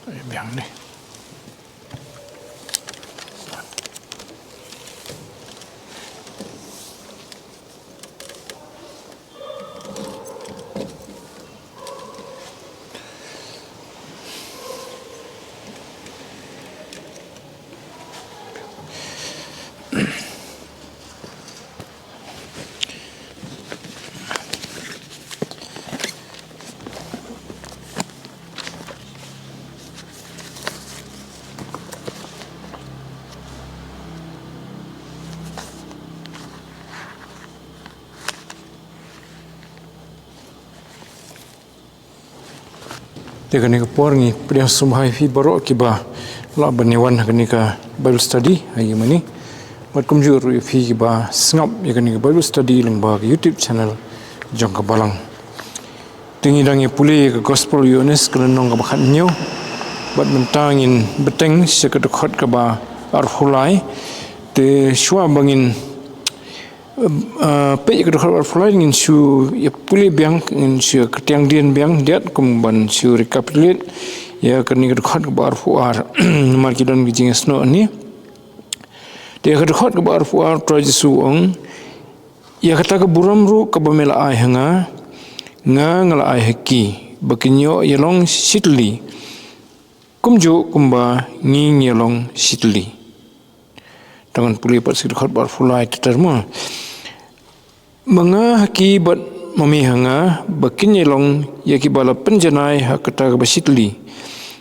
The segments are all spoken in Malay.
biang ni. Dia kena por ni pria sumhai fi barok kiba la banewan kena ka Bible study hari mani mat kumjur fi kiba sngap ya kena Bible study lang ba YouTube channel jong ka balang tingi dangi puli ka gospel Yohanes kena nong ka bakhat nyo bat mentangin beteng sekadokot ka ba arhulai te shwa bangin pe ke dokar fulai ngin su ya puli biang ngin su ketiang dian biang diat kumban su recapitulate ya kini ke dokar bar fuar nomor kidon gijing sno ni dia ke dokar bar fuar trajesu ong ya kata ke buram ru ke bamela ai hanga ngala ai haki bakinyo yelong sitli kumjo kumba nging yelong sitli tangan puli pat sikhat bar fulai terma mga haki bat mami hanga bakin yelong yaki bala penjanai hakata ka basitli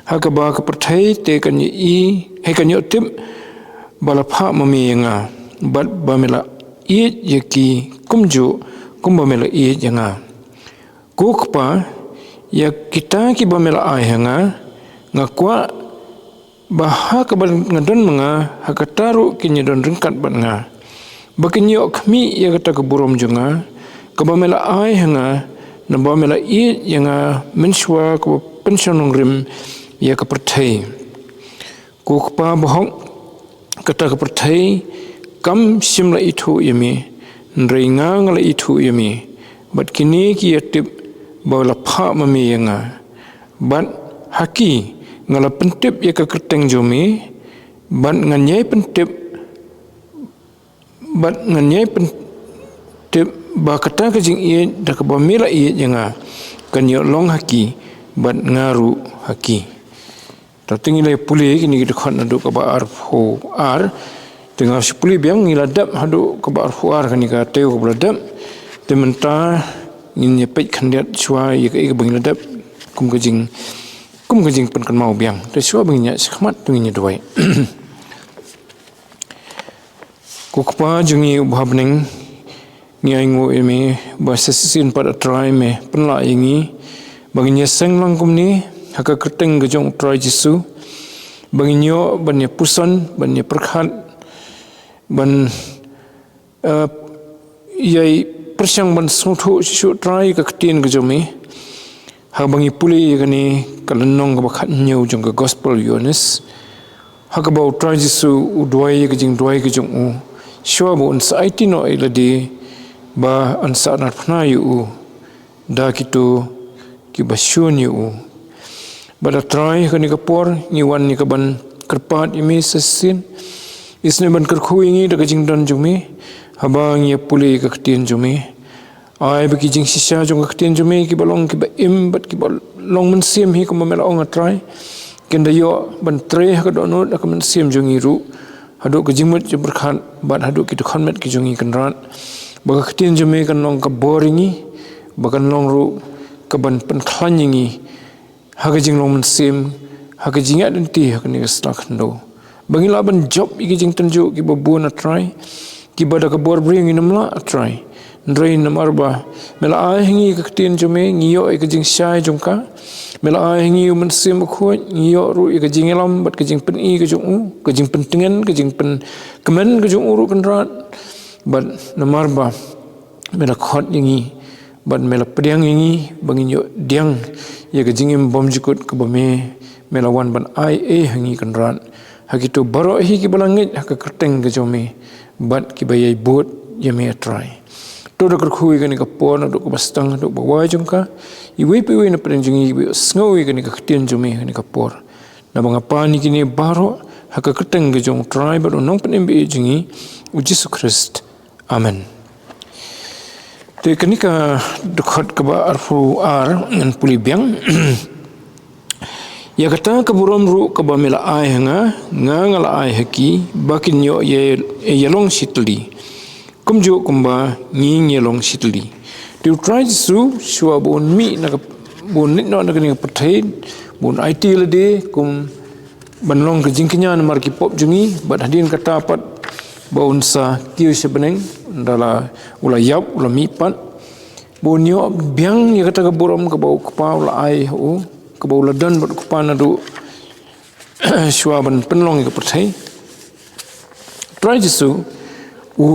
hakaba ka perthai te kan yi he kan yotim bala pha mami nga bat bamela i yaki kumjo kumbamela i janga kukpa ya kita ki bamela ai hanga ngakwa bah ka ban ngadon mga hakataru kinyadon ringkat bat nga bakin yok mi ya kata ke burom junga ke bamela ai hanga na bamela i yanga menswa ke pensionong rim ya ke perthai ku kpa bohong kata ke perthai kam simla itu yami nreinga ngala itu yami bat kini ki yatip bawla pha mami yanga bat haki ngala pentip ya ke kerteng jomi bat nganyai pentip bat nganyai pentip ba kata ke jing ie dak bamela ie janga kan yo long haki bat ngaru haki ta tingile puli kini kita khan adu ka ba ar ho ar tengah sepuli biang ngiladap hadu ka ba ar ho ar kani ka teu ka bladap tementa ngin nyepet khandiat chua ye ka bangladap kum ka jing pen kan mau biang te chua bangnya sekhmat tunginya doi kukpa jungi ubhabning ngai ngo eme basasin pada try me penla ingi baginya seng langkum ni haka kerteng gejong try jisu baginyo bannya pusan bannya perkhat ban yai persyang ban suthu shu try ka ketin gejomi ha bangi puli gani kalenong ka bakhat nyau jong ka gospel Yohanes haka bau try jisu udwai gejing dwai gejong u shwa bu unsa IT no iladi ba ansa nat phna yu da kitu ki basyun yu bada try kani kapor ni wan ni kaban kerpat imi sesin isne ban kerkhu ingi da jing don jumi habang ye puli ka ktin jumi ai ba ki jing sisa jong ka ktin jumi ki balong ki ba im bat ki balong men sim hi ko mela ong try kenda yo ban tre ka donut ka men sim jongi ru haduk ke jimut je berkhat bat haduk kita khanmet ke jongi kenrat baka ketin jeme kan long ka boringi bakan long ru ka ban pen khlanyi haga jing long mensim haga jingat denti haga ni slak ndo bangila ban job iki jing tenju ki babun try ki bada ka bor bring inamla try ndrei namarba mela ai hingi ka ketin jeme ngiyo ke jing shai jongka mela ai hingi mensim khu ngiyo ru ke jing elam bat ke jing pen i ke jong ke jing pentingan ke jing pen kemen ke jong uru kenrat bat namarba mela khot ingi bat mela pediang ingi bangin yo diang ye ke jing im bom jikut ke bame mela wan ban ai hingi kenrat hakitu baro hi ki balangit hak kerteng ke jomi bat ki bayai bot ye me try to dokar khui kani ka pon dok bastang dok bawa jongka iwi piwi na penjungi iwi sngowi kani ka khtien jumi kani ka por na bangapa ni kini baro haka keteng ke jong tribe nong penem be jingi u Yesus Christ. Amen. Te kenika dekat ke ba arfu ar ngan puli biang ya kata ke buram ru ke ba mela ai hanga ngala ai haki bakin yo ye yelong sitli kumjo kumba nging yelong sitli tu try su shua bon mi na bon nit no na kini pathai bon IT lade kum banlong ke jingkinya na marki pop jungi bad hadin kata pat bon sa kiu sebeneng dala ula yap ula mi pat bon yo biang ya kata ke buram ke bau kpa ula ai ho ke bau la dan bad kpa na du shua ban penlong ke pathai try su u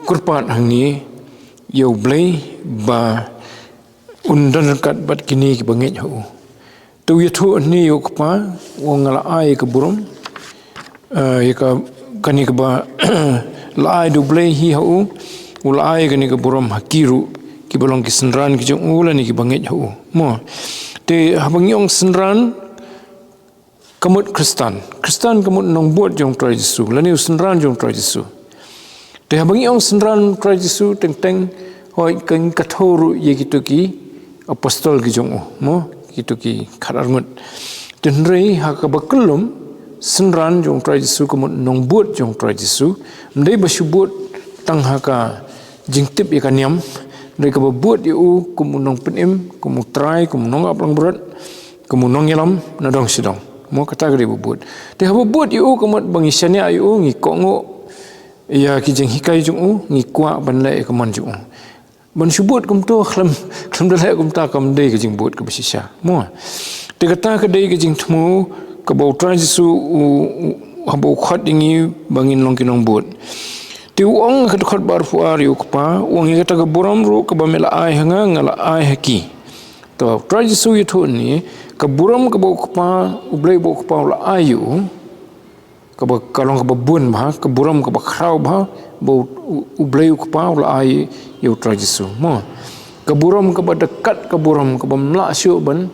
kurpat hangi yo blai ba undan kat bat kini ke bangit ho tu ya thu ni yo kpa wongala ai ke buram ya ka kani ke ba la ai du blai hi ho ula ai kani ke buram hakiru ki bolong ki senran ki jong ula ni ki bangit ho mo te habang yong senran kamut Kristan kamut nong buat jong trai Jesu lani senran jong trai Jesu te habang yong senran trai Jesu teng hoi keng kathoru ye gitu ki apostol ki jong mo gitu ki kharangut ten rei ha ka bakelum senran jong trai Jesu kamut nong buat jong trai Jesu ndai basubut tang ha ka jingtip ye kanyam ndai ka buat yu kumu nong penim kumu trai kumu nong aplang berat kumu nong yelam na dong sidong mo kata gari buat te ha buat yu kamut bangisane ayu ngi kongo ya ki jeng hikai jong ngi kwa ban lai ka man jong ban subut kum to khlam dalai kum ta kam dei ke jing buat ke besisha mo te kata ke dei ke jing thmu ka bau trai Jesu habo khat dingi bangin long kinong buat ti uang ka khat bar fuar yu kpa uang ye kata ka buram ru ka bamela ai hanga ngala ai haki to trai Jesu yu thu ni ka buram ka bau kpa ublei bau kpa la ayu ka ba kalong ka ba bun ba ka buram ka ba khrau ba bau ublei kpa la ai yu trai Jesu mo ka buram ka ba dekat ka buram ka ba mla syu ban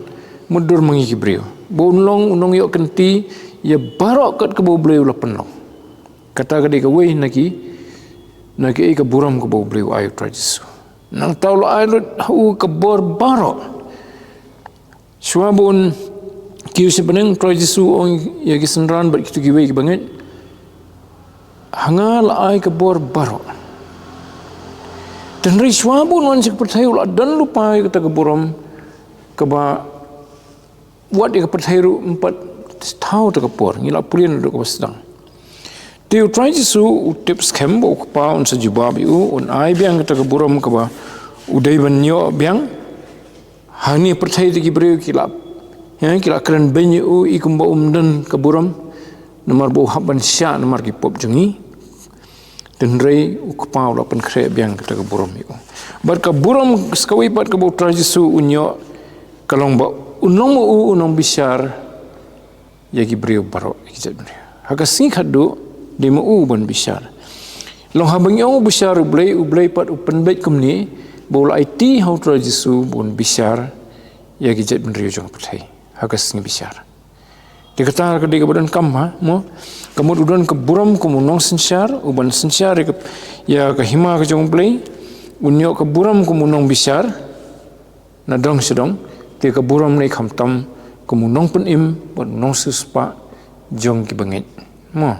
mudur mangi kibriu bau long unong yo kenti ya barok kat ka bau blei la penong kata ka de ka wei naki ka buram ka bau blei ai trai Jesu nang tau la ai lut hu ka bor barok Suabun kiu sebeneng trai Jesu ong ya gisenran bat kitu giwe ki banget hangal ai ke bor baro dan ri suabun on sik pertayu la dan lupa kata ke buram ke ba buat dia pertayu 4 tahun tak por ngila pulien duk ke sedang tiu trai Jesu tips kembo ke pa on sejubab yu on ai biang kata ke buram ke ba udai banyo biang hani percaya di kibriu kilap ya kila keren banyu ikum ba dan keburam nomor bo haban sya nomor ki pop jengi dan rei ukpau la pen kre biang kata keburam yu bar keburam skawi pat ke bo trai Jesu unyo kalong ba unong bisar ya kibriu baro ikjat haka sing khadu de mo ban bisar long habang yong bisar ublei pat upen bet kumni bola IT how trai Jesu bon bisar ya gijat benriu jong pathai hagas ngi bisar dikata ka de badan kam ha mo kamud udan ke buram ko nong sensar uban sensar ya ka hima ka jong play unyo ka buram ko nong bisar na dong sedong te ka buram nei kham tam ko nong pen im bon nong suspa jong ki bangit mo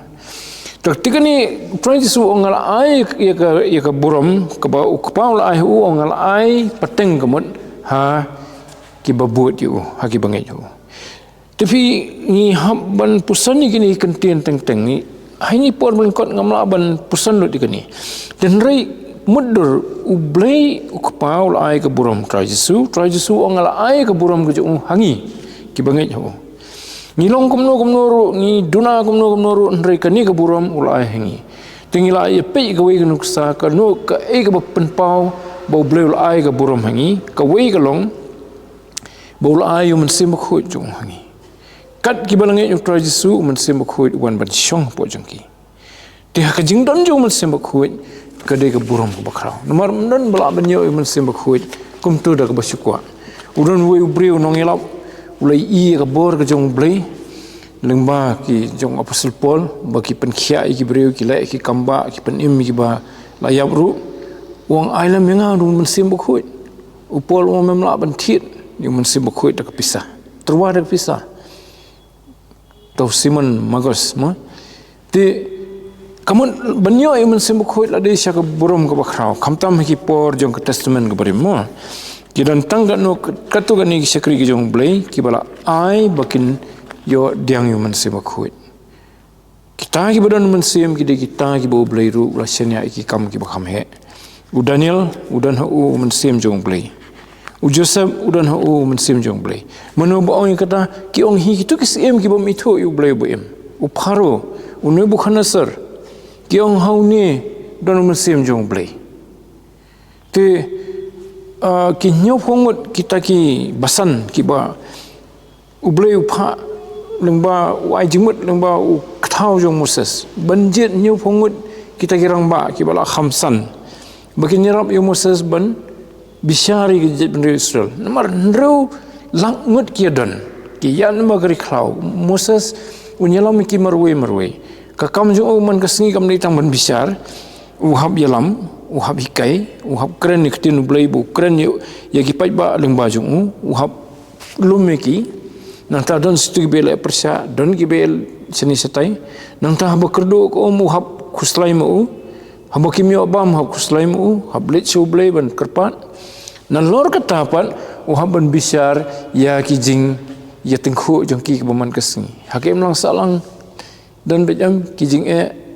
tak tikani trai Jesu ongal ai ya ka buram ka ba ukpaul ai hu ongal ai pateng kamut ha ki babut yu ha ki bangit yu tapi ni ban pusan ni kini kentien teng ni hai ni por melengkot ngamla ban pusan lu dikani dan rei mudur ublei ukpaul ai ka buram trai Jesu ongal ai ka buram ka jung hangi ki bangit yu ni long kumno ni duna kumno ndrei kani ka buram ulai hangi tingila ye pe ka wei nu sa ka no ka e ka pen pau bo bleu ai ka buram hangi ka wei ka long bo ai men sim khoi jong hangi kat ki balange yu trai Jesu men sim khoi wan ban shong po jong ki te ka jing don jong men sim khoi ka de ka buram ka bakrau nomor non bala ban yo men sim khoi kum tu da ka basikwa udon wei breu nong elap ulai i ka bor ka jong blei lengba ki jong apostle Paul bagi penkhia ki breu ki lai ki kamba ki penim ki ba layap ru wang ailam yang adu mensim bukut upol wang memla bentit yang mensim bukut dak pisah terwa dak pisah tau Simon Magos ma ti kamun banyo yang mensim bukut la de syak burum ka bakrau kamtam ki por jong ke testament ke bari mo ki dan tangga no katu gani ki syakri ki jong blai ki bala ai bakin yo diang yu mensim bukut kita ki badan mensim ki de kita ki bo blai ru la syanya ki kam ki bakham he u Daniel udan hu mensim jong blai u Joseph udan hu mensim jong blai mano ba ong kata ki ong hi ki tu ki sim ki bom itu yu blai bo em u Pharo u Nebuchadnezzar ki ong hau ni don mensim jong blai te ki nyo phongut kita ki basan ki ba u blai u pha lengba wai jimut lengba u thau jong Moses banjit nyo phongut kita kirang ba ki bala khamsan bagi nyerap yo Moses ban bisyari ke bani Israel namar ndro langut ki dan ki yan magari khlau Moses unyalam ki marwe ka kam jo man ka singi kam ni tang ban bisyar uhab yalam uhab hikai uhab kren ni ktin blai bu kren ya ki pai ba lengba jong uhab lumeki nang ta don stu bel persya don ki bel seni setai nang ta hab kerdo ko uhab khuslai mu hamba kimyo bam hab khuslai mu hab let so blai ban kerpat nan lor katapan uhab ban bisyar ya ki jing ya tengkhu jong ki baman kesni hakim lang salang dan bejam ki jing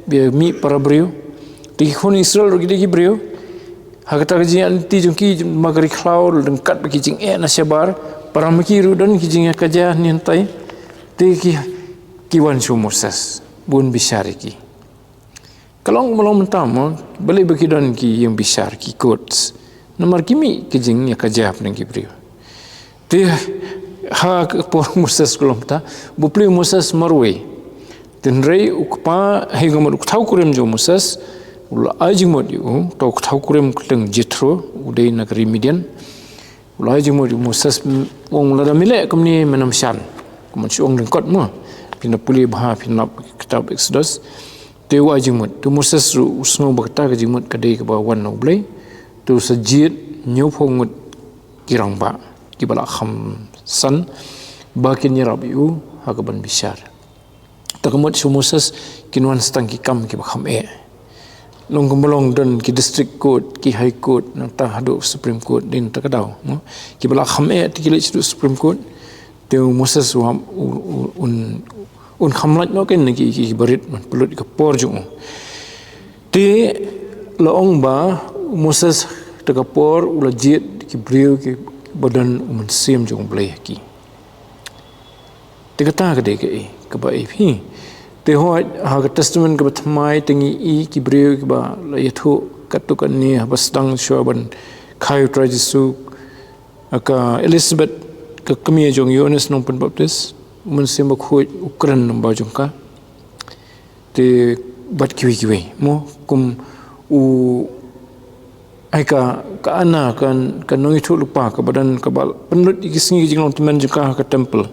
be mi para brio ti khon Israel ro ki brio hakata ki jing anti jong ki magari cloud dengkat ki jing na sebar para makiru dan ki jing ka ja nintai ti ki wan su Moses bun bisyar ki kalau melong mentama beli bagi dan ki yang bisyar ki quotes nomor kimi ki jing ya ka ja pun ki brio ti ha por Moses kolom ta bu pli Moses marwe tenrei ukpa hegam uktau kurem jo Moses ula ajimod yu to uktau kurem kleng Jethro udai negeri Midian ula ajimod Moses wong la mile kamni menam shan kuman siong dengkot mo pina puli bha pina kitab Exodus te wa ajimod tu Moses ru usno bakta ka jimod kadai ka ba wan no blai tu sajid nyophongut kirang ba kibala kham san bakin nyarab yu hakaban bisyar takamot su Moses kinwan stang ki kam ki bakham long kumbolong dan ki district court ki high court nang ta hadu supreme court din takadaw no ki bala kham tikili su supreme court te Moses un khamlat no ken ki barit man pulut ka por jung te laong ba Moses takapor ula jit ki brio ki badan mensim jong blai ki te kata ka de ke ba hi te ho ha testament ka thmai tengi i ki brio ki ba la yathu katukan ni habasdang shoban khai trajisu aka Elizabeth ka kami jong Yohanes nong pen baptis mensim ba khoi ukran namba jong ka te bat kiwi mo kum u aika ka ana kan nong itu lupa ka badan ka bal penut ikisingi jing long teman jong ka temple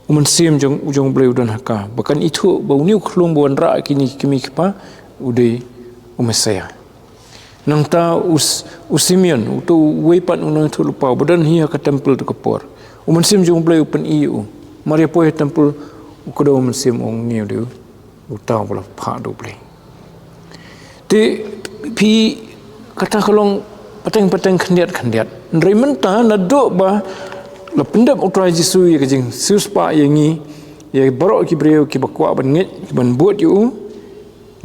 mensim jong ujong blai udan haka bahkan itu bau niu khlung bon ra kini kimi kpa udai umesaya nang ta Simeon tu weipan unang itu lupa badan hia ka temple tu kapor mensim jong blai upen iu maria poe temple ukodo mensim ong niu diu utau bala pha do blai ti pi kata kolong pateng khandiat nreimenta na do ba la pendap utrai Jesu ya kajing suspa yangi ya barok ki breu ki bakwa bangit ban buat yu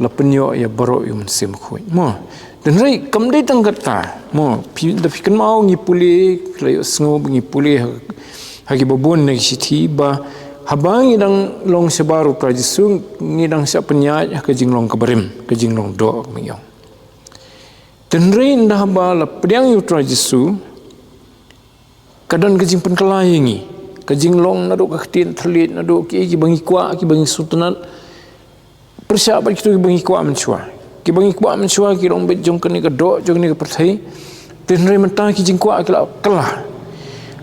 la penyo ya barok yu mensim khoi mo dan rai kamdai tanggata mo pi da fikan mau ngi puli layo sngo ngi puli hagi babon ne siti ba habang idang long sebaru utrai Jesu ngidang sia penyaj kajing long kabarim kajing long do miyo dan rai ndah ba la pediang yu utrai Jesu kadang kajing penkelayangi kajing long nado kaktin terlit nado ki bangi kwa ki bangi sultanat persiapan kita ki bangi kwa mencua ki long bet jong kani ka do jong ni ka perthai tenrei mentah ki jing kwa kala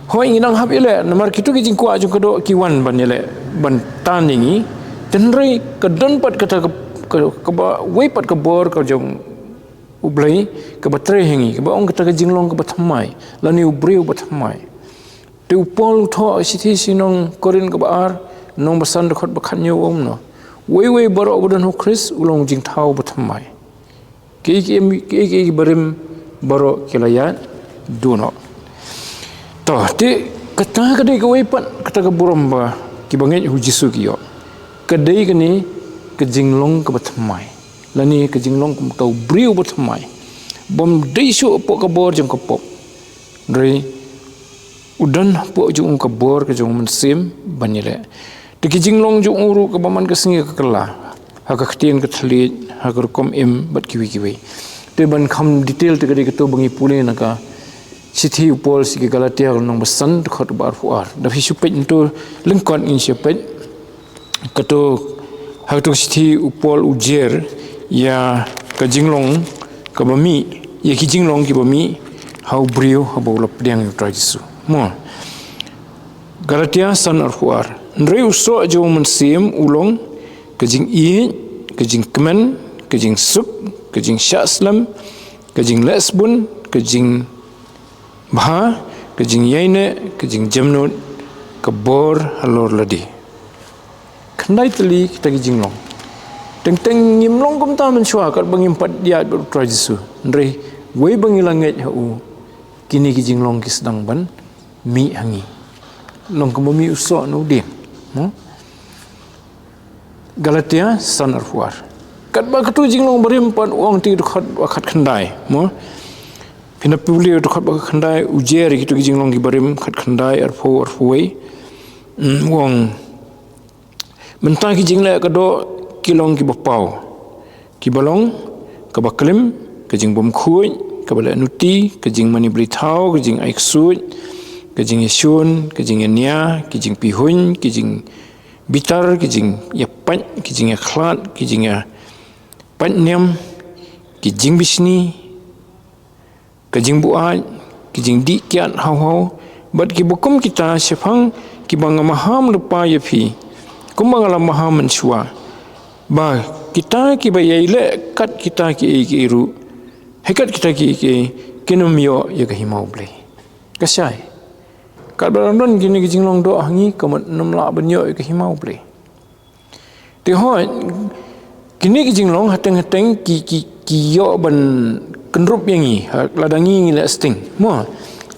hoi nginang hap ile namar kitu ki jingkwa jung kedo kiwan ban ile ban tan ini tenrei kedon pat kata ke ba wei pat ke bor ka jong ublai ke batre hengi ke ba ong kata ke jinglong ke bathamai lani ubreu bathamai te upol tho sithi sinong korin ke baar nong basan dekhot bakhan nyu om no wei baro bodan ho Chris ulong jing thau bathamai ki barim baro kilayat duno to ti kata kadai ke wei pat kata ke buram ba ki banget hu jisu ki yo kadai kini ke jinglong ke bathamai lani ke jinglong kum tau briu bathamai bom deisu pok ke bor jong ke pop dri udan pok jong ke bor ke jong mensim banile te ke jinglong jong uru ke baman ke singi ke kala ha ka ktien ke thlit ha ka kom im bat kiwi te ban kham detail te kadai ke to bangi pule na ka sithi upol si ke galatia nong basan khot bar fuar da fi supet to lengkon in supet kato haktu sithi upol ujer ya ka jinglong ka bami ya ki jinglong ki bami hau brio hau lop diang yu trajisu mo galatia san arhuar ndrei uso jo mensim ulong ka jing i ka jing kemen ka jing sup ka jing syaslam ka jing lesbun ka jing bah ka jing yaine ka jing jamnut ka bor halor ladi kandai teli kita ki jinglong teng ngimlong kum ta men shwa kat bangim pat dia ber trajisu ndrei wei bangi langet hu kini ki jinglong ki sedang ban mi hangi long kum mi uso no ding Galatia san arfuar kat ba katu jinglong berim pat wong ti khat wakat khandai mo pina puli khat ba khandai ujer ki tu ki jinglong ki berim khat khandai arfuwei wong mentang ki jingla ka do kilong ki bapau ki balong ka baklim ka jing bom khui ka bala nuti ka jing mani bri thau ka jing aiksut ka jing yasun ka jing nya ki jing pihun ki jing bitar ki jing yapan ki jing khlat ki jing patnyam ki jing bisni ka jing buat ki jing di kiat hau bat ki bukum kita syafang ki bang maham lepa yafi kumbang maha mensyua ba kita ki bayaile kat kita ki iru hekat kita ki kinomyo ya kahimau blai kasai kat barandon gini ki jinglong do hangi kamat namla benyo ya kahimau blai te hoi kini ki jinglong hateng ki yo ban kendrup yangi ladangi ngila sting mo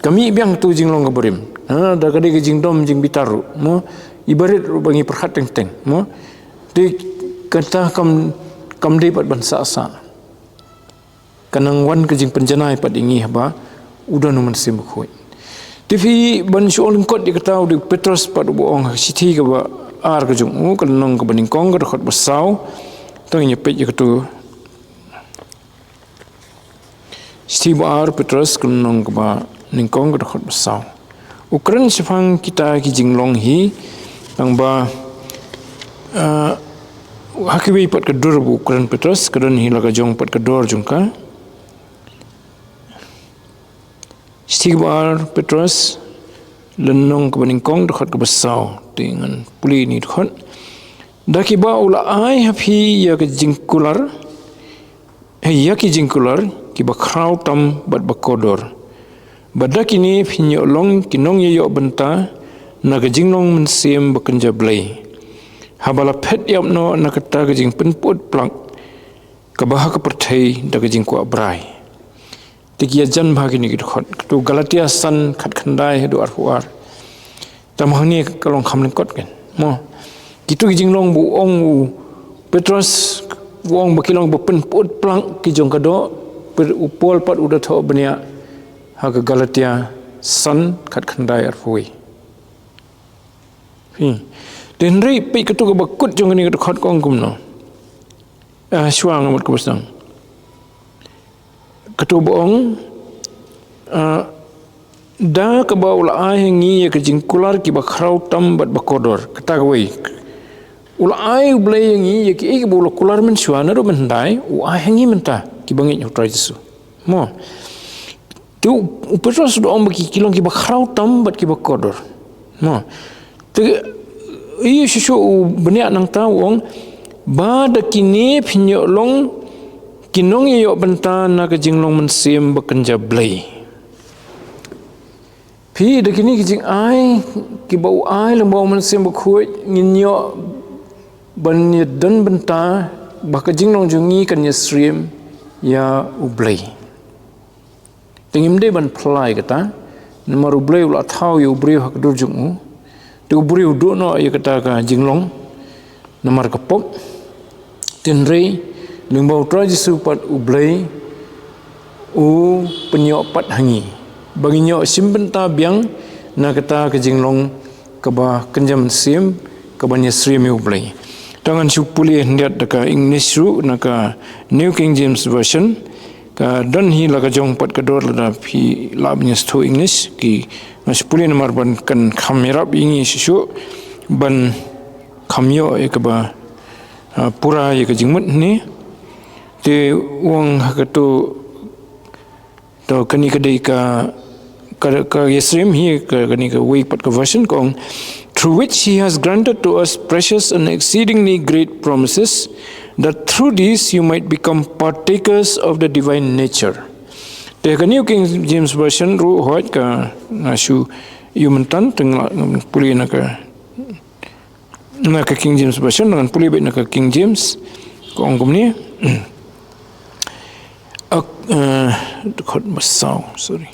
kami biang tu jinglong ka berim da kade ki jingdom jing bitaru mo ibarat bangi perhat teng mo di kata kam depat bansa sa kanang wan ke jing penjanai pad ingi ba udan man sim khoi tv ban shol kot di kata di Petrus pad boong sithi ka ba ar ka jung kan nong ka baning kong ka khot basau tong nya pe ka tu sithi ba ar Petrus kan nong ka ba ning kong ka khot basau ukran sifang kita ki jinglong hi ang ba hakiwi pat kedor bu Ukran Petrus kadon hi laga jong pat kedor jungka stigbar Petrus lenong ke beningkong dekat ke besau dengan puli ni dekat daki ba ula ai hapi ya ke jingkular ya ki jingkular ki ba kraw tam bat bakodor badak ini pinyo long kinong yo benta naga jinglong mensim bekenja blai habala pet yap no nakata ga jing penput plak kabaha ka perthai daga jing ko abrai tikia jan bhagi ni khot tu Galatia san khat khandai do arhuar tamhani kalong khamlen kot ken mo kitu jinglong bu ong Petrus wong bakilong bu penput plak ki jong kado upol pat udah tho benia ha Galatia san khat khandai arhui dan rei pi ketu ke bakut jong ni khot kong kum no syuang amat ke besang ketu boong da ke ba ula ai ngi ke jingkular ki ba khrau tam bat bakodor kata wei ula ai blai ngi ki bu kular men syuana ro men dai u ai ngi menta ki bangi utrai jesu mo Tu Petrus doang bagi kilong ki bakrau tambat ki bakodor. No. Te iya susu beniak nang tawong bada kini pinyo long kinong iyo bentana ke jinglong mensim bekenja blay. Pi de kini kijing ai ki bau ai lang bau mensim bekhuit nginyo ban dan benta baka jinglong jungi kan ya stream ya ublay. Tengim de ban pelai kata nomor ublay ulah tahu ya ublay hak durjungu. Tu ublay udu no ya kata ka jinglong nomor kepop tenrei lengbau trajisu pat ublay u penyopat hangi bagi nyok simbenta biang na kata ke jinglong keba kenjam sim kebanya stream ublay. Tangan supuli hendak deka English ru naka New King James Version ka dan hi laga jong pat kador lada pi labnya sto English ki supuli nomor ban kan kamera ingi sisu ban kamyo e keba pura ye ke jingmut ni te wong hakatu to kani kadai ka yesrim hi ka kani ka way pat ka version kong through which he has granted to us precious and exceedingly great promises, that through these you might become partakers of the divine nature. Te ka New King James Version ru hoat ka nasu yumentan tengah puli naka King James Version dengan puli baik naka King James ko angkum ni dekat besau sorry.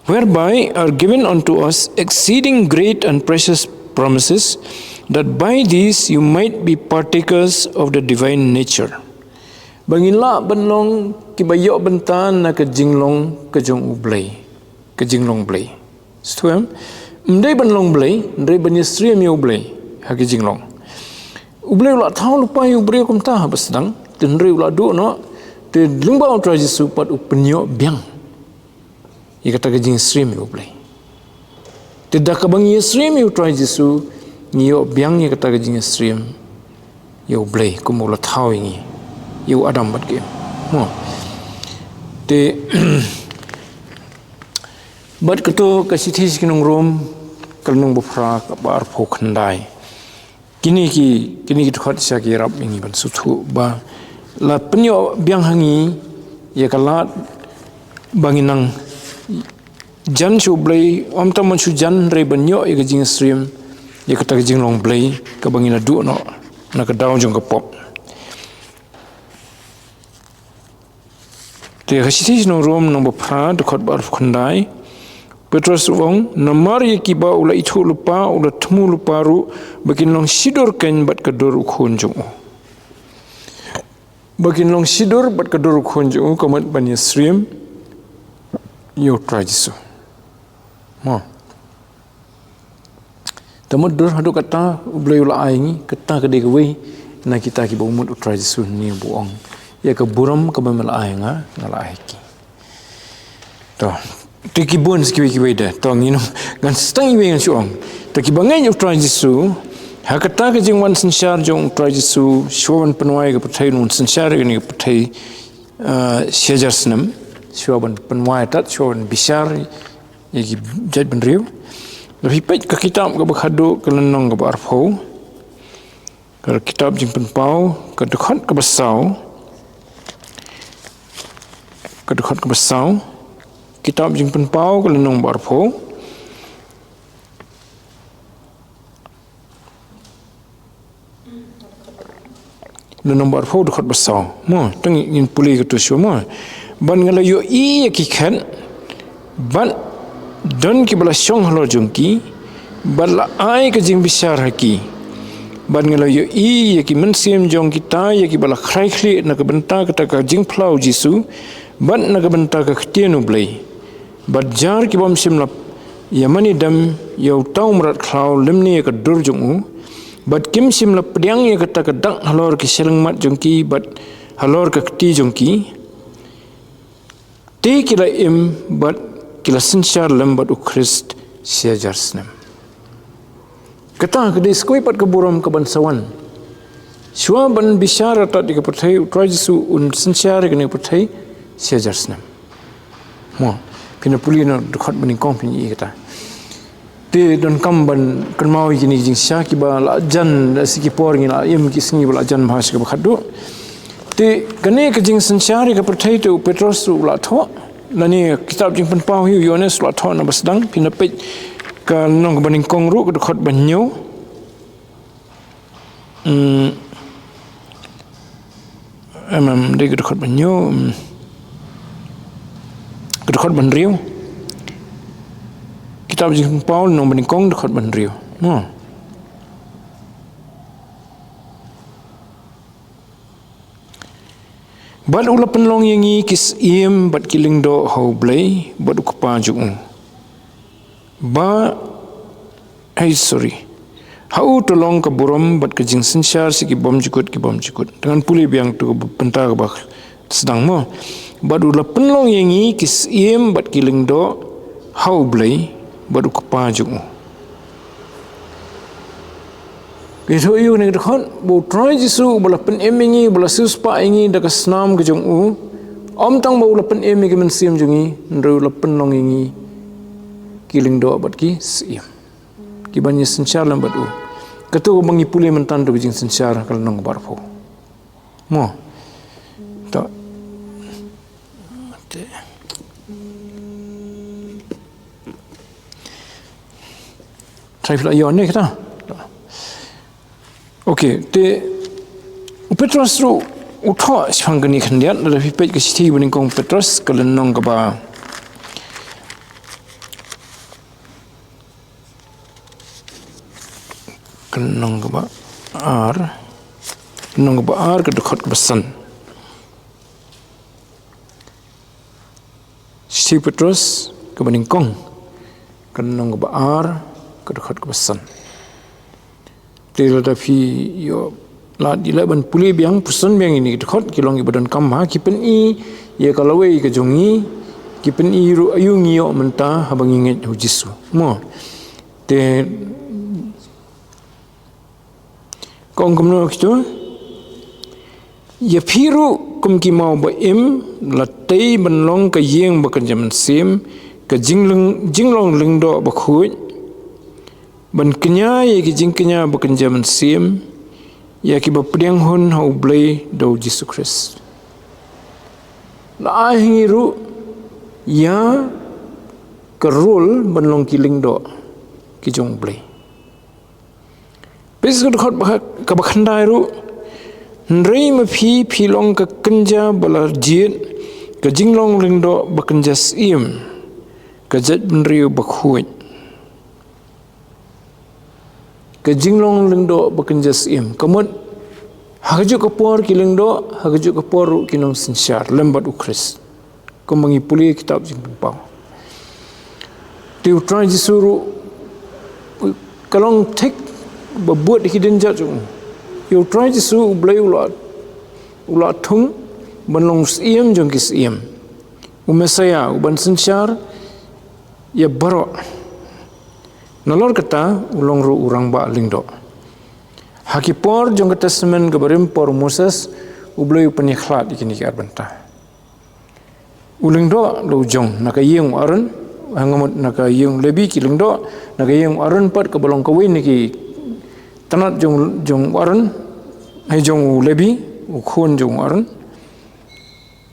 Whereby are given unto us exceeding great and precious promises, that by these you might be partakers of the divine nature. Bangila benlong kibayok bentan na ke jinglong ke jong ublay, ke jinglong blay. Setuam, mdai benlong blay, mdai benyestri mi ublay, hake jinglong. Ublay ulah tahu lupa yu ublay kum tah apa sedang, tendri ulah du no, te lembau trajisu pat upenyok biang. Ia kata kejing stream you play. Tidak kabang ia stream you try jisu nio biang ia kata kejing stream you play kumula tahu ini you adam bat game. Mo. Te bat ketu kasitis kinung rom kalnung bufra kabar phokhandai. Kini khat sia ki rap ini ban sutu ba la penyo biang hangi ia kalat banginang jan su blay om tamon su jan re banyo e gajing stream ye kata gajing long blay ka bangina du no na ka daw jong ka pop te khasi no rom no bapha de khot bar khandai Petrus wong namar ye ki ba ula ithu lupa ula thmu lupa ru bakin long sidor ken bat ka dor khon jong bakin long sidor bat ka dor khon jong kamat ban ye stream yo trajisu mo tamudur hadu kata ublay ula aingi kata kede gwe na kita ki bomut trajisu ni buong ya ke buram ke bamal ainga ngala aiki to tiki bon skiwi da to ngino gan stang iwe ngan suong to ki bangai trajisu hakata ke jingwan sensyar jong trajisu shwan penwai ke pathai nun sensyar ni ke pathai syajarsnam Syuaban penwai tat syuaban bisar yagi jad benriu lebih baik ke kitab ke bakhadu ke lenong ke barfau ke kitab jing penpau ke dekat ke besau kitab jing penpau ke lenong barfau lenong barfau dekat besau mo teng in puli ke tu syuma ban ngala yo i ki khan ban don ki bala syong halo jungki bala ai ke jing bisar haki ban ngala yo i ki mensim jong kita ya ki bala khrai khli na ke benta kata ka jing phlau jisu ban na ke benta ka khtienu blai bat jar ki bom simlap yamani dam yo tau mrat khlau limni ka dur jungu bat kim simlap pediang ya kata ka dak halor ki seleng mat jungki bat halor ka khti jungki te kila im bat kila sensyar lembat ukrist siajarsnem kata kede skoi pat keburam ke bansawan shua ban bisyara tat di kepathai utrajisu un sensyar kene pathai siajarsnem mo pina puli no khot baning kong pin i kata te don kam ban kan mau gini jing sya ki ba la jan siki por ngi la yem ki singi ba jan bahas ka khadu te kane ka jing sansyari ka perthai tu Petrus la tho lani kitab jing pen pau hu Yohanes la tho na basdang pina pe ka nong baning kong ru ka khot ban nyu dia dekat banyo dekat banriu kitab jing Paul nong beningkong dekat banriu bad ula penlong yangi kis iem bad kiling do hau blay bad ukpa jung ba sorry hau tolong ke buram bat ke jing sensyar si ki bom jikut dengan puli biang tu pentar ke bak sedang mo badu la penlong yangi kis iem bat kiling do hau blay badu kepa jung itu iu ni dekhon bu try jisu bala pen emingi bala suspa ingi dak snam ke jung om tang bu la pen emi ke men sim jungi ndru la penlong yangi kiling do bat ki sim ki banyi sensyar lam badu ketua bangi puli mentandu jing sensyar kalau nong barpo mo tak try pula yon ni kita okey te Petrus ru utho sangani khandiat la pipet ke sithi bening kong Petrus kalau nong ka ba nong ba ar ke dekat ke besan si Petrus ke beningkong ke nong ba ar ke dekat ke besan tila tapi yo la dila ban puli biang pusan biang ini dekat kilong ibadan kam ha kipen i ya kalau we ke jongi kipen i ru ayungi yo menta habang inget hu Jisu mo te kong kumno kito ya phiru kum ki mau ba im la tei ban long ka yeng ba kan jam sim ka jinglong ling do ba khuj ban kenya ye ki jing kenya ba kan jam sim ya ki ba priang hun hau blai do Jesus Christ la ahiru ya ka rule ban long ki ling do ki jong blai Besok dekat ke bakhandai ru, nrei mapi pilong ke kenja balar jit, ke jinglong lindo bakenja sim, ke jat benriu bakhuit, ke jinglong lindo bakenja sim. Kemudian hagajuk kapor kilindo, hagajuk kapor ru kinong sensyar lembat ukris. Kemangi puli kitab jing pau. Tiu try jisuru kalong tek berbuat hidden judge you try to su blay ulat thung banlong iem jong kis iem umesaya uban sensyar ya baro nalor kata ulong ru urang ba lingdo hakipor jong ke testament ke barim por Moses ublay penikhlat ikini kar benta ulingdo lo jong nakayeng aron hangamut nakayeng lebi kilingdo nakayeng aron pat ke balong kawin ki tanat jong waran hai jong lebi ukhon jong waran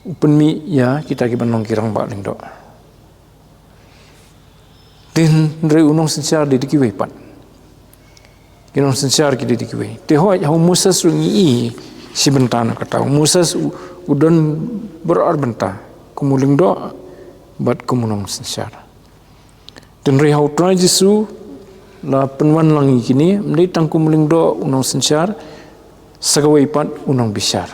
upenmi ya kita ki banong kirang ba lingdo tin re unong sensyar di dikiwe pat kinong sensyar ki di dikiwe te ho ya Moses rungi si bentana kata Moses udon berar benta kumulingdo bat kumunong sensyar tin re hau try Jisu la penwan langi kini mendai tangku melingdo unong sensyar sagawai pat unong bisyar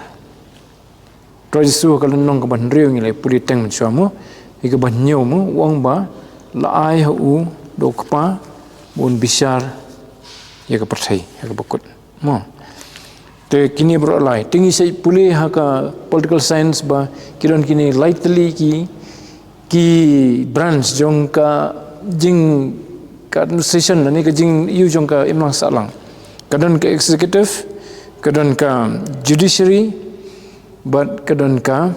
trajisu kalau nong ke banriu ngilai puli teng mensuamu ika banyo mu wong ba la ai hu do kpa bun bisyar ya ke pertai ya ke bakut mo te kini berolai tinggi sai puli haka political science ba kiron kini lightly ki branch jong ka jing administration ni ke jing yu jong ka imang salang kadon ke executive kadon ka judiciary but kadon ka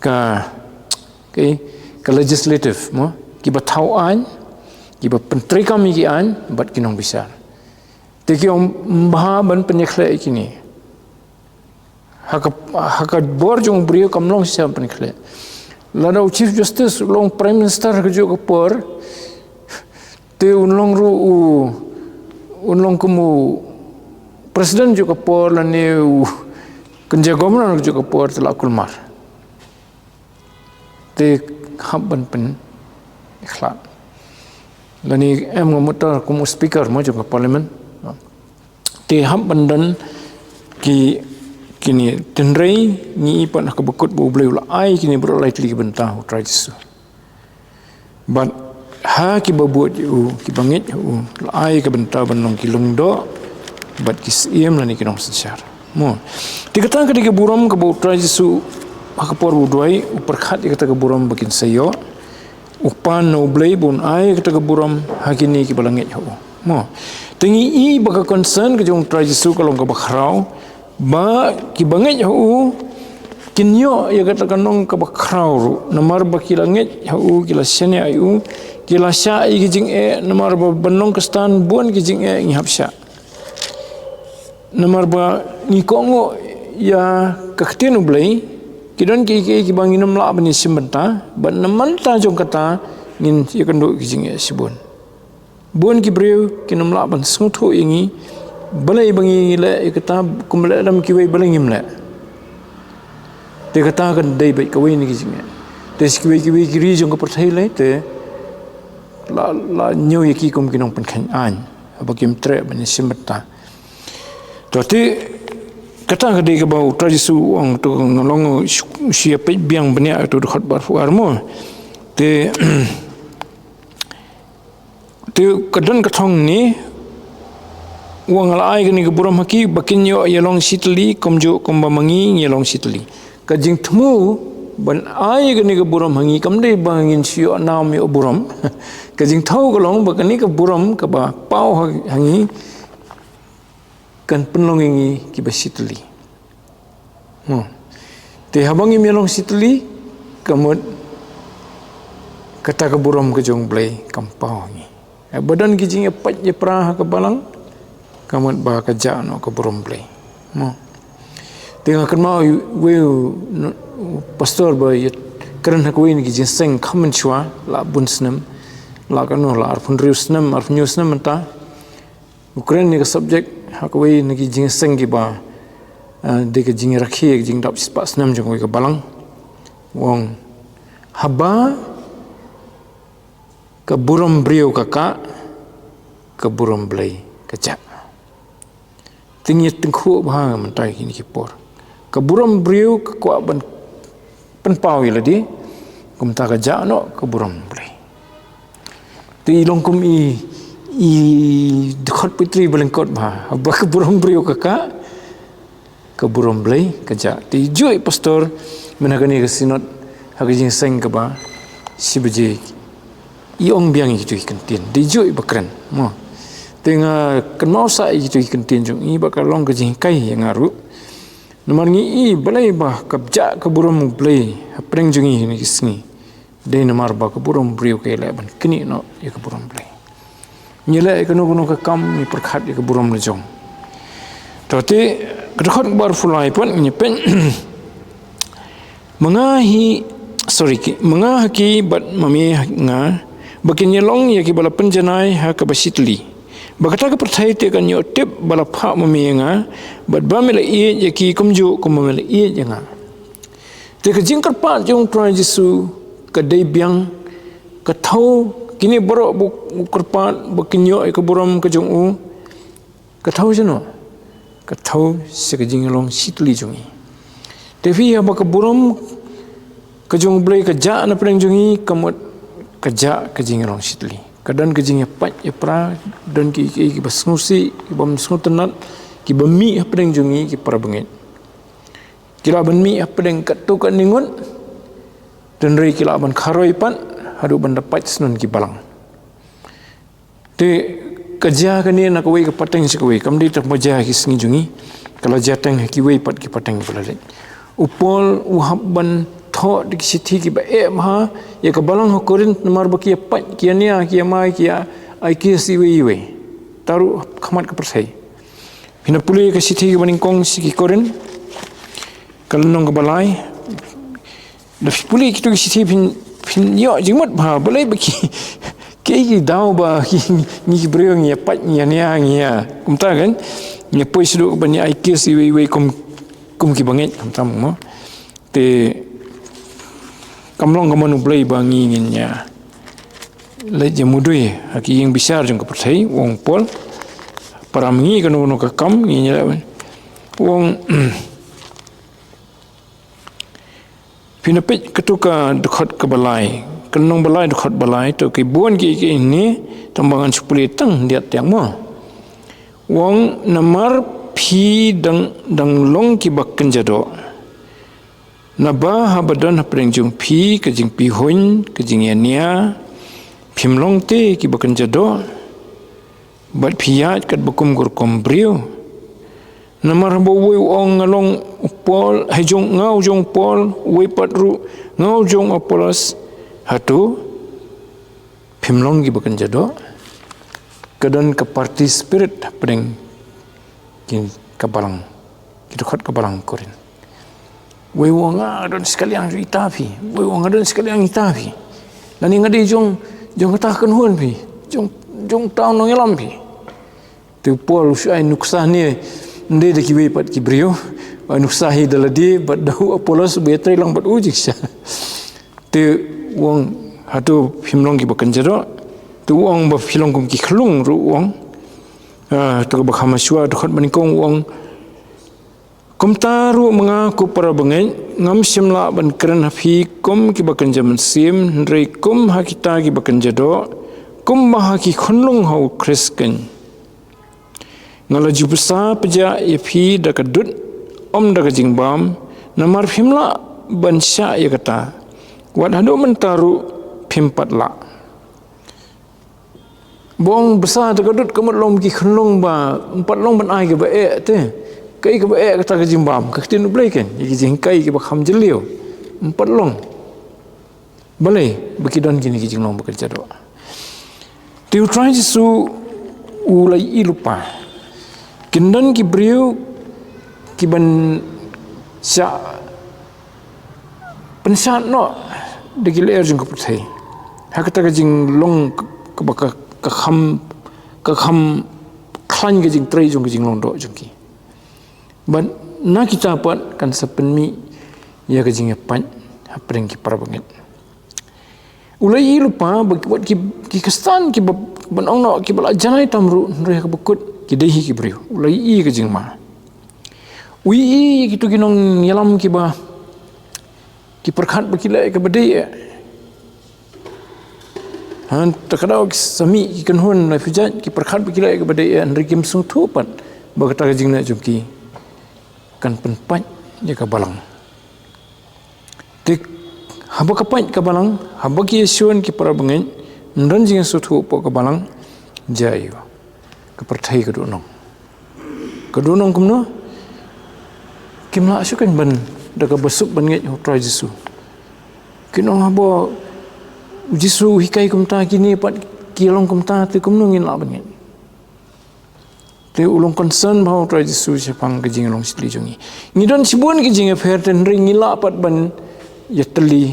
ke legislative mo ki batau an ki ba penteri kami ki an bat kinong bisa te ki mbaha ban penyekhle kini haka borjong brio kamlong siam penyekhle lada chief justice long prime minister ke jo por te unlong ru unlong kumu presiden juga por lani kenja governor juga por telah kulmar te hamban pen ikhlas lani ngomutar kumu speaker mo juga parlimen te hamban dan kini tenrei ni pan nak bekut bu boleh ulai kini bro likely bentah try this but ha ki babuat ki bangit lai ke bentah benong ki lungdo but ki iem lani kinong secar mo dikata ke buram ke bu try this hakapor bu doi uperkhat kata ke buram bikin sayo upan no blay bun ai kata ke buram hakini ki balangit mo tengi i baka concern ke jong try this kalong ke bakrau ba ki bangit kinyo ya kata kanong ke bakrau namar baki langit kila sene ayu kila sya i kijing namar ba benong kestan bun kijing ngihap sya namar ba ngikongo ya kaktian ublay kidon ki banginam la bani simbenta ban naman ta jong kata ngin ya kando kijing sibun bun ki breu kinam la ban snguthu ingi balai bangi le kata kumle dam ki wei balai ngim le te kata kan dai bai kawai ni kijing te skiwi ki ri jong ka perthai le te la nyu yaki kum kinong pen khan an abakim tre bani simbenta to te kata ke dia bau tradisi orang tu ngolong siapa biang banyak tu dekat barfuar mo te kadang katong ni wang alai ke ni ke buram haki bakin yo yelong sitli komjo kombamangi yelong sitli kajing temu ban ai ke ni ke buram hangi kamde bangin sio nam yo buram kajing thau kolong bakan ni ke buram ke ba pau hangi kan penlongingi ki basitli te habangi melong sitli kamut kata ke buram ke jong blai kampau ni badan ki jing pat je prah ke balang kamut ba ka ja no ke buram blai tengah kan mau we pastor ba keren hak we ni ki jing seng khamen chwa la bunsnam la kan no la arfun riusnam arfun riusnam ta Ukraine ni ke subject hakwe ni ki jing seng ki ba de ke jing rakhi jing dap spas nam jong ke balang wong haba ke buram brio kaka ke buram blai ke ja tingit tengku ba mentai kini ki por ke buram brio ke kwa ban penpau ladi kumta ke ja no ke buram blai ti longkum i dekat putri belengkot bah abah ke buram brio kakak ke buram blai kerja ti jui pastor menagani ke sinot hagajing seng ke ba si beje i ong biang itu kentin di jui bakran mo tengah kenau sa itu kentin jung i bakal long ke jing kai yang aru nomor ngi i balai bah kabja ke buram blai apreng jungi ni kisni de nomor ba ke buram brio ke leban kini no ya ke buram blai nyelai kanu ke kam ni perkhat ke buram lejong tapi kedekhat bar fulai pun nyepen mengahi mengahaki bat mami nga bakin nyelong ya ki bala penjanai ha ke basitli bakata ke perthai te kan yo tip bala pha mami nga bat bamela i ya ki kumju kumamela i nga te ke jingkar pa jong trai jisu ke dei biang ke thau kini borok kerpat berkenyo ke buram ke jong u ke tahu jeno ke tahu sekejing long sitli jongi tapi apa ke buram ke jong blai ke ja na preng jongi kamut ke ja ke jing long sitli kadan ke jing pat ya pra dan ki basnusi ki bam snutenat ki bami preng jongi ki para bengit kila bami preng katu kan ningun dan rei kila ban kharoi pan hadu mendapat senun ki balang te kerja kan ni nak wei ke pateng sekwe kam di tak moja ki singi jungi kalau jateng ki wei pat ki pateng pelalik upol uhabban tho di sithi ki ba maha ya ka balang hokorin namar ba ki pat ki nia ki mai ki ai ki si we taru khamat ka persai pina puli ka sithi ki baning kong si ki korin kalnong ka balai da puli ki tu sithi pin yo jingmat ba balai ba ki ki dau ba ki ni breu ni pat ni nia kumta kan ni poi sidu ba ni ai ki si we kum ki banget kam mo te kamlong kamanu blai bangi nginnya le jamudui haki yang besar jong kepercayai wong pol para mengi kanu ka kam nginya wong pinapit ketuka dekat ke balai kenong balai dekat balai tu ke buan ki ini tambangan 10 tang dia tiang mo wong namar phi dang long ki bakken jado naba habadan hapring jung phi ke jing pi hun ke jing yania phimlong te ki bakken jado bat phiat kat bakum gur kombriu namar bo we ong ngalong pol hajong ngau jong pol we patru ngau jong apolos hatu phimlong ki bakken jado kedan ke party spirit hapring kin kabalang kita khat kabalang korin we wong adon sekali yang itafi we wong adon sekali yang itafi lani ngadi jong katakan hun pi jong taun nong elam pi tu pol usai nuksa ni nde de ki we pat ki brio nuksa hi daladi bat dau apolos betre lang bat ujik sya tu wong hatu phimlong ki bakan jaro tu wong ba philong kum ki khlung ru wong tu ba khamaswa dekat manikong wong kumtaru mengaku para bengai ngam simla ban keren hafi kum ki bakan jaman sim rei kum hakita ki bakan jado kum maha ki khunlung hau krisken ngalaju besar peja yafi dakadut om dakajing bam namar phimla ban sya ya kata wat hadu mentaru phimpat la bong besar dakadut kamut lom ki khunlung ba empat long ban ai ke ba te kai ke bae kata ke jimbam ke tin blai kan iki jing kai ke bakham jelio empat long balai bekidan gini ki jinglong bekerja do tiu try su ulai ilupa kindan ki brio ki ban sya pensat no de giler jing ko putai hakata ke jing long ke baka ke kham klan ke jing trai jong ke jing long do jong ki ban na kita pat kan sepenmi ya kejing pan hapring ki para bangit ulai lupa buat ki kestan ki ban ong no ki bala janai tamru re ka bekut ki dehi ki brio ulai i kejing ma ui ki tu kinong yalam ki ba ki perkhat bekilai ke bedai han takadau ki sami ki kanhun na fujat ki perkhat bekilai ke bedai andre kim sung thu pat bagata kejing na jumki kan penpat ya ka balang tik haba kapat ka balang haba ki yesuan ki para bengen ndan jing sutu po ka balang jayu ka perthai ka dunong kumno kimla asukan ban da ka besuk ban ngai hotra jisu kinong haba jisu hikai kumta kini pat kilong kumta te kumno ngin la ban te ulung concern bahwa trai jisu sepang kejing long sili jongi ngidon sibuan kejing affair ten ring ngila pat ban ya teli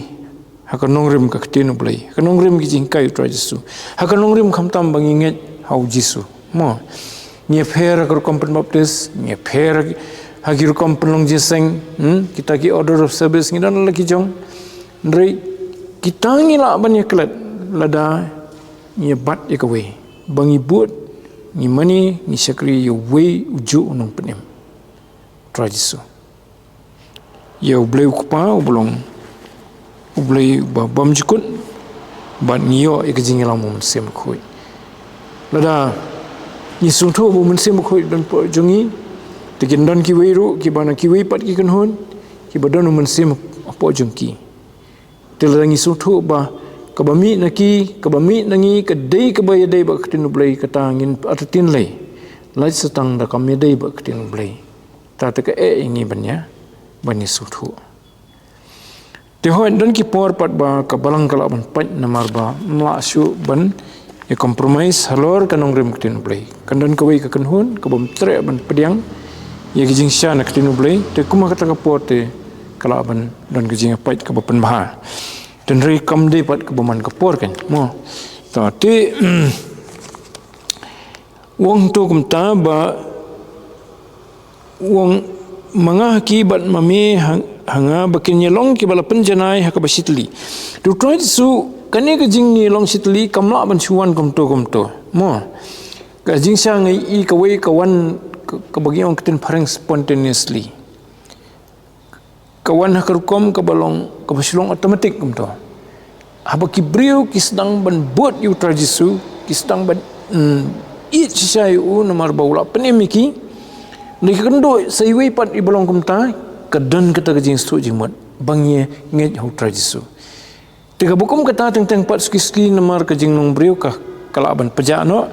hakanong rim ka ktinu blai hakanong rim kejing kai trai jisu hakanong rim khamtam banginget hau jisu mo ni affair ka kompen baptis ni affair hagir kompen long jeseng kita ki order of service ngidon lagi jong ndrei kita ngila ban ya klat lada ni bat ya kawe bangi buat ni mani ni sakri yo we uju nong penem trajisu yo bleu kupa ubulong ublei bam jikut ban ngiyo ikajing lam mun sem khoi lada ni sungtho mun sem khoi dan po jongi tikin dan ki weiru ki bana ki wei pat ki kanhon ki badan mun sem po jongki telangi sungtho ba kabami nangi kedai kebaya dai ba ketin blai katangin atatin lei lai setang da kami dai ba ketin blai ta ta ka ingi banya bani suthu Tehoi dan ki por pat ba ka balang kala ban pat namar ba mla syu ban e compromise halor kanong rem ktin blai kandan ka wei ka kanhun ka bom tre ban pediang ye gijing sha na ktin blai te kuma kata ka por te kala ban dan gijing pat ka ban bah dan rei kam de pat ka boman ka por kan mo ta te wong tu kum ta ba wong manga ki bat mami hanga bakin yelong ki bala penjanai ha ka basitli tu try su kani ka jing ni long sitli kamla ban chuan kom to mo ka jing sa ngai I ka wei ka wan ka bagi ong kiten pareng spontaneously ka wan ha kom ka balong ka basilong automatic kom to haba ki brio ki sedang ban buat you try su ki sedang ban I sisai u namar baula penemiki ni kendo sai wei pat I balong kom ta ka dan kata ka jing stu jing mat bangye nget ho try su tiga bukum kata tentang pat ski namar ke jing nong brio ka kala ban peja no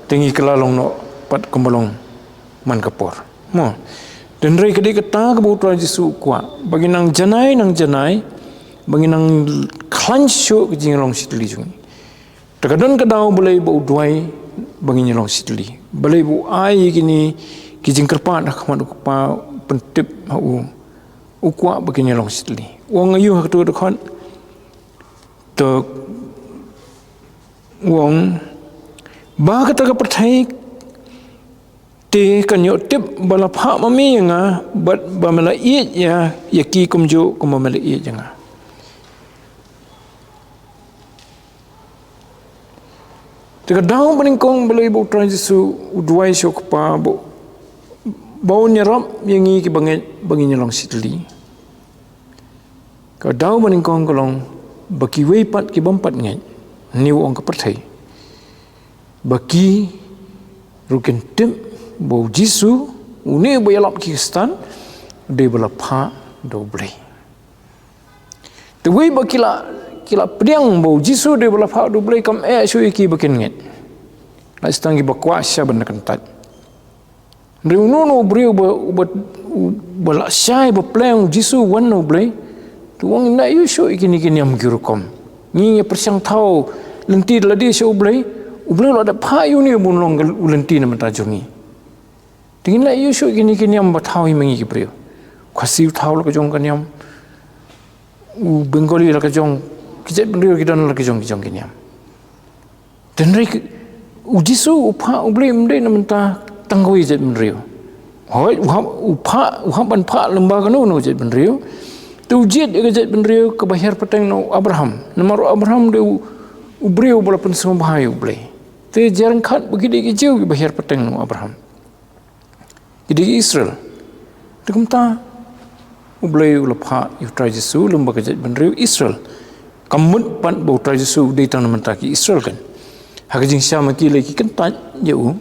tengi kelalong no pat kembalong man kapor mo dan rei kedi kata ke butra jisu kwa bagi nang janai bagi nang khansho ke jing long sitli jung takadon kadau boleh bu duai bagi nyelong sitli boleh bu ai gini ki jing kerpa dak ma pa pentip u ukwa bagi nyelong sitli wong ayu hak tu dekon to wong ba kata ka perthai te kanyo tip bala pha mami nga bat ba mala I ya yaki kumjo kum mala I janga te ka daw baning kong balai bu transisu udwai syok pa bu bau nyerap yangi ki bangi nyelong sitli ka daw baning kong kolong baki wei pat ki bompat ngai ni wong ka perthai baki rukin tim bau jisu uni bayalap ki stan de bala pha do blai te wei bakila kila pediang bau jisu de bala pha do blai kam shu ki bakin ngai la stang ki bakwa sha ban kan tat de no brio bala shai ba plan jisu wan no blai tuang na yu sho ikini am girukom ni persang tau lenti ladi sho ublai lo ada pha yu ni bun long lenti na mata jongi tingin la yu sho ikini am bathau hi mangi brio khasi thau lo ka jong kan yam u bengali la ka jong kijet brio kidan la ka jong kini am dan rei u jisu upha ublai mde na mata tanggoi jet brio hoi upha ban pha lemba kanu no jet brio tujiat ejat benriu ke bahar petang no Abraham namaro Abraham de ubriu bala pen semua bahaya ublai te jarang khat begini ke jauh ke bahar petang no Abraham jadi Israel tekumta ublai ulapha yutra Jesu lemba ejat benriu Israel kamut pan bau tra Jesu de tan mentaki Israel kan hagajing syama ki lagi kentat jauh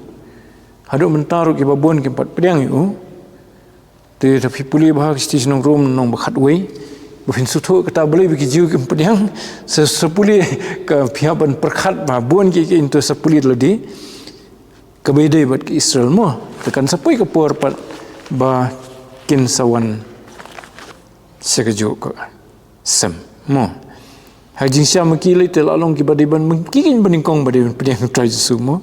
haduk mentaru ke babon ke pat pedang yu te tapi puli bahag stage nong room nong bakhat wei bufin sutu kata boleh bagi jiu ke pediang sepuli ke pihaban perkhat babon ke into sepuli ladi ke bedai buat ke Israel mo tekan sapoi ke por pat ba kin sawan sekeju ke sem mo hajing sia makilai telalong ki badiban mungkin beningkong badiban pediang try Jesu mo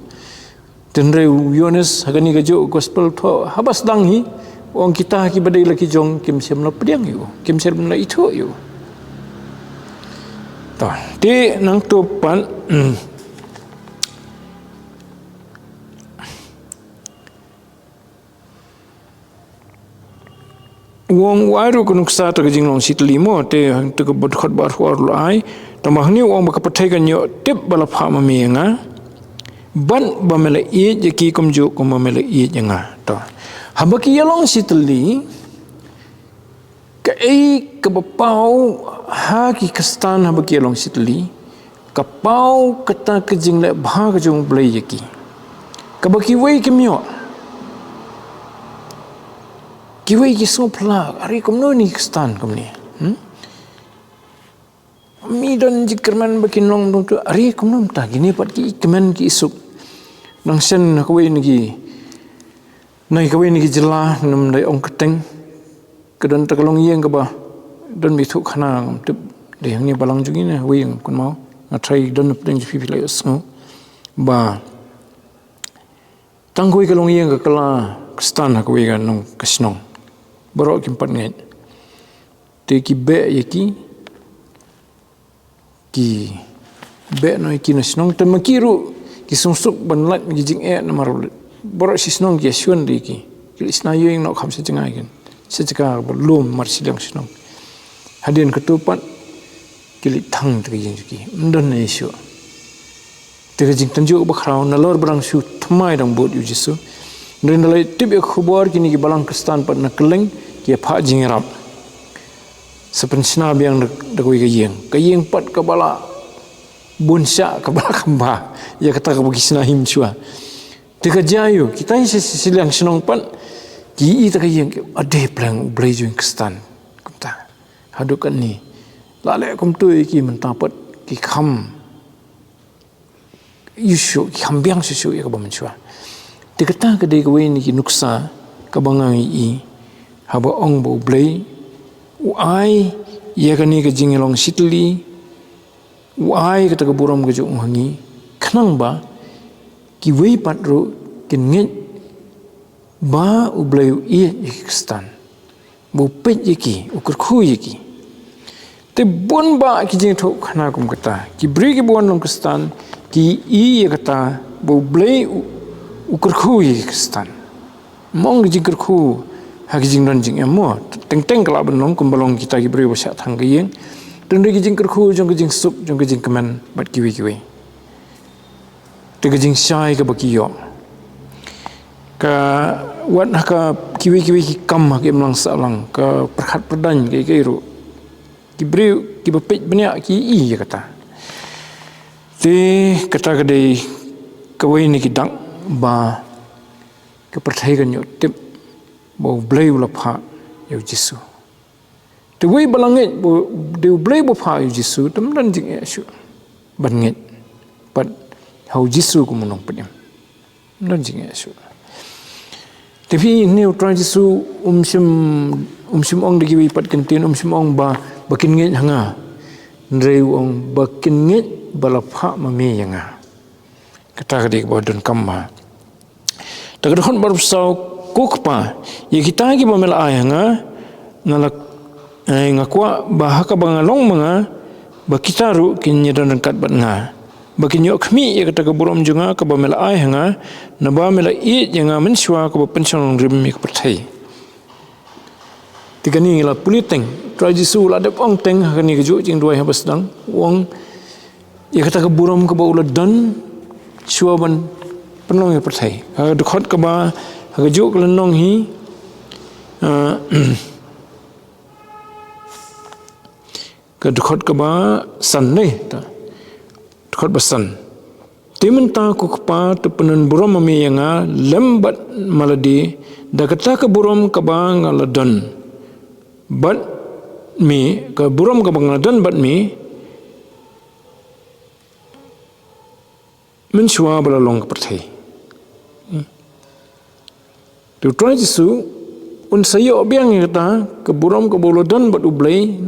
dan reu Yohanes hagani gajo gospel tho habas danghi orang kita ki badai laki jong kim sem la pediang yu kim sem la itu yu ta ti nang tu pan wong waru kunuk sa ta jing long sit limo te te ko bot khot bar khor lai ta ma hni wong ba ka pathai kan yo tip bala pha ma mi nga ban ba mele I je ki kum ju kum mele I nga to habaki yalong sitli ka ai ka bapau ha ki kastan habaki yalong sitli ka pau kata ke jing le bha ka jong blai yaki ka baki wei ke myo ki wei ki so pla ari kom no ni kastan kom ni mi don jikerman bakin long dong tu ari kom no ta gini pat ki kemen ki isuk nang sen ka wei ni nai kawin ni jela nam dai ong keteng kedan takalong yeng ke ba don mi thu khana ngam tip de hang ni balang jungi na wing kun mau na trai don peng pi pi lai sngo ba tangkoi kalong yang ka kala stan ha ko ga nong kasnong baro kim pat ngai te ki be yaki ki be no ki na snong te makiru ki sungsuk ban lat gi jing na maru baro si snong ki shun de ki isna yeng no kham se jangai gen se jaka lum mar silang snong hadin ketupat kili thang te jing ki ndon ne shu te jing tanju ba khrau na lor brang shu thmai dang bot yu jisu ndin lai tib ek khubor kini ki balang kristan pat na keleng ki pha jing rap sepenchna biang de koi ka yeng pat ka bala bunsha ka bala khamba ya kata ka bagi him chua te ka jayu kita si silang snong pat ki i ta ka yeng ade plang blai jing kristan kumta hadukan ni lale kum tu ki mentapat ki kham yushu ki hambiang susu ya ka bam chua te kata ka de ka ni ki nuksa ka bangai i haba ong bo blai uai ya ka ni ka jingelong sitli uai ka ta ka buram ka jung hangi khnang ba ki wei patru kin nget ba u blai i kristan bo pet yiki ukur khu yiki te bon ba ki jing tho khana kum kata ki bri ki bon long kristan ki i ya kata bo blai ukur khu yiki kristan mong jing kur khu ha ki jing don jing emo teng teng kala benong kum balong kita ki bri bo sha thang ki yeng teng ki jing kur khu jong ki jing sup jong ki jing kemen bat ki wi te ki jing shai ka ba ki yo ka wat ka kiwi ki kam ha ki mlang sa lang ka perkhat perdan ki ru ki bri ki bepet banyak ki i ya kata te kata ka dei ka wei ni ki dang ba ka perthai kan yo tip bo blai ula pha yo jisu te wei balanget bo de blai bo pha yo jisu tam dan jing ya shu ban nget pat hau jisu ku monong pem dan jing ya shu tapi new try jisu umsim ong de gi pat kentin umsim ong ba bakin nget hanga ndrei ong bakin nget balapha ma me yanga kata ka dik bodon kamma tagadhon barsau kukpa ye kita gi bamel ayanga nalak ngakwa bahaka bangalong mga bakitaru kinyedan kat batnga bakin yo khmi ye kata ka burom junga ka bamel ayanga na ba mela i yanga menshwa ka penchong rim mi ka pathai tigani la puliteng trajisu la de ong teng kani ka ju jing duai habas dang wong ye kata ka burom ka ba uladan chuaban penong ye pathai ha dekhot ka ba ha ju ka nong hi ka dekhot ka ba san nei ta dekhot ba san timenta ku kpa tu penun burom me yanga lembat maladi da kata ka burom ka ba ngaladan bat mi ka burom ka bangladan bat mi menshwa balalong perthai tu try jisu un sayo biang kata ka burom ka bolodan bat ublai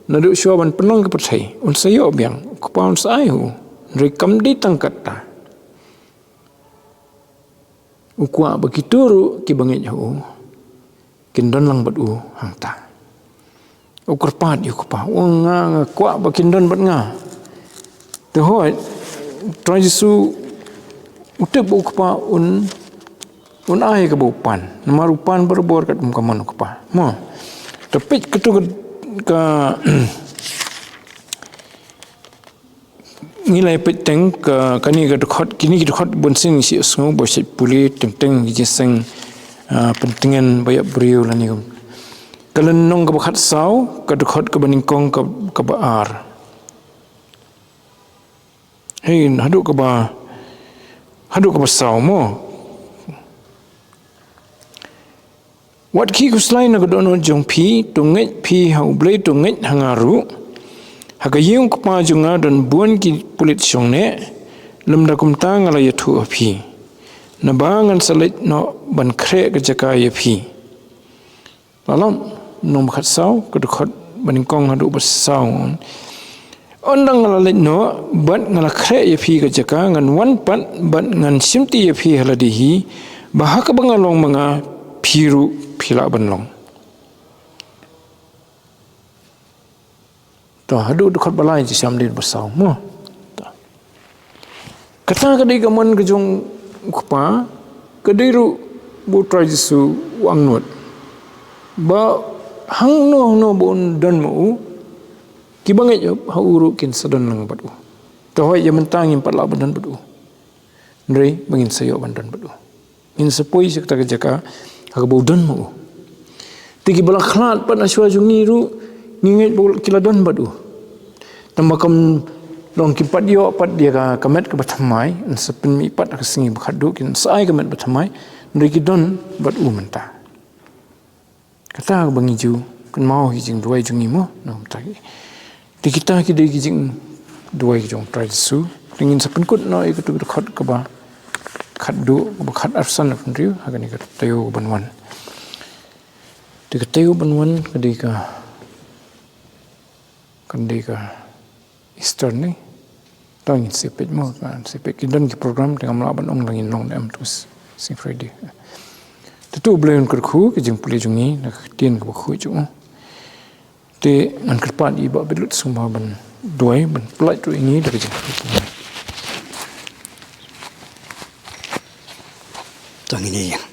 nadu shwa ban penong ka perthai un sayo biang ka paun sai hu rekam di tangkat ta ukwa bakituru ki bangit hu kindon lang bat u hang ta ukur pat yu pa nga kwa bakindon bat nga te hoi try jisu utep bu pa un ai ka bu pan namaru pan berbor kat muka manu pa mo tepik ketu ka nilai peteng ka kani ka dekhot kini ki dekhot bonsing si sngo bo si puli teng ji seng pentingan bayak beriu lani kum kalen nong ka bakhat sau ka dekhot ka baningkong ka baar hei hadu ka ba sau mo wat ki kuslai na godono jong phi tunget phi hau blai tunget hangaru hagayung pa junga don buan ki pulit songne lemda kumta ngala yathu phi na bangan salit no ban khre ka jaka ye phi lalam nom khat sau ka dekhot baningkong hadu bersau ondang ngalalit no bat ngala kre ye phi ka jaka ngan wan pat bat ngan simti ye phi haladihi bahaka bangalong mga phiru phila banlong to hadu dekat balai ci samdin bersau mo kata kadai gaman kejong kupa kadai ru bu trajisu wangnut ba hang no bon dan mau kibanget yo hauru kin sadan lang badu to hoy ya mentang yang patla bandan badu ndrei bangin sayo bandan badu in sepoi sekta jaka ha bodan mau tigi bala khlat pan aswa jungi ru nginget bol kiladon badu tambakam long kipat yo pat dia ka kamet ka bathamai in sepin mi pat ka singi bakhadu kin sai kamet bathamai ndrei kidon badu menta kata bangi ju kan mau hijing duai jungi mo no tagi di kita kidai kijing duai jong try su ringin sepenkut no ikut khot ka ba khaddu ba khat arsan fundriu hagani ka tayo banwan di ka tayo banwan kadai ka eastern ni tong sepet mo kan sepet kidan ki program dengan melaban ong langin long am terus sing friday tu belain kerku kijing puli jungi nak tien ka khu ju te ngan kerpat iba belut semua ban duai ban pelat tu ini dari jeng tang ini yang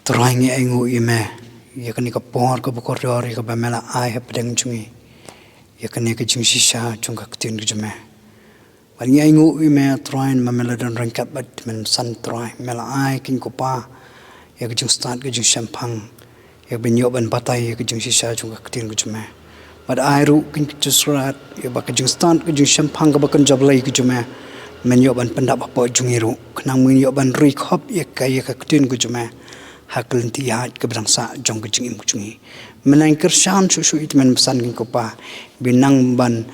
terangi engu ime ya kan ka por ka bokor ri ka bamela ai pedang jungi ya kan ka jing sisa jung ka tin jume ban engu ime train mamela dan rangkat bat men san trai mela ai kin ko pa ya ka jing start ka jing champang ya benyo ban patai ke jing sisa chung ka tin ku chume bad airu kin jusrat ya ba ke jing stand ke jing champang ka ba kan jablai ku chume menyo ban pendap apa jungiru kenang menyo ban ri khop ya ka tin ku chume haklen ti hat ke brangsa jong ke jing im ku chungi menang kershan su it men pesan kin ko pa binang ban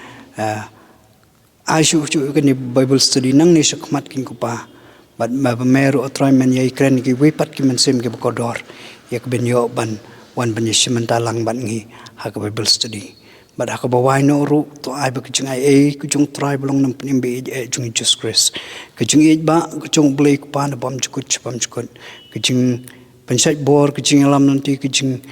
aishu chu ke ni bible study nang ni sakmat kin ko pa bad ma meru atrai men ya ikren ki wipat ki men sem ke kodor yak benyo ban wan banyish dalang ban ngi ha ka bible study bad ha ka bawai no ru to ai ba kujung ai ku jung try belong nam pnim be jung Jesus Christ ku jung e ba ku jung blake pa na bam chukut ku jung pensai bor ku jung alam nanti ku jung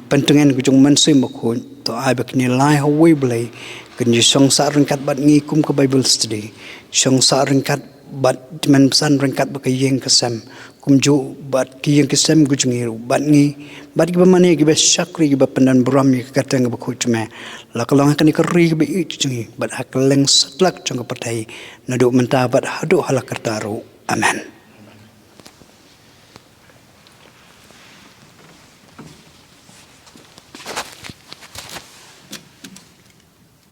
pentengen ku jung man sim ko to ai ba kni lai ho we blai ku ni song sa ringkat bat ngi kum ka bible study song sa ringkat bat men pesan ringkat ba ka yeng kesam kumju bat kiyang kisem gujungiru bat ngi bat ki bamane ki be shakri ki bapandan bram ki katang ba khutme la kalong kan ki ri ki be jungi bat hakleng satlak jong patai nadu menta bat hadu halakartaru amen.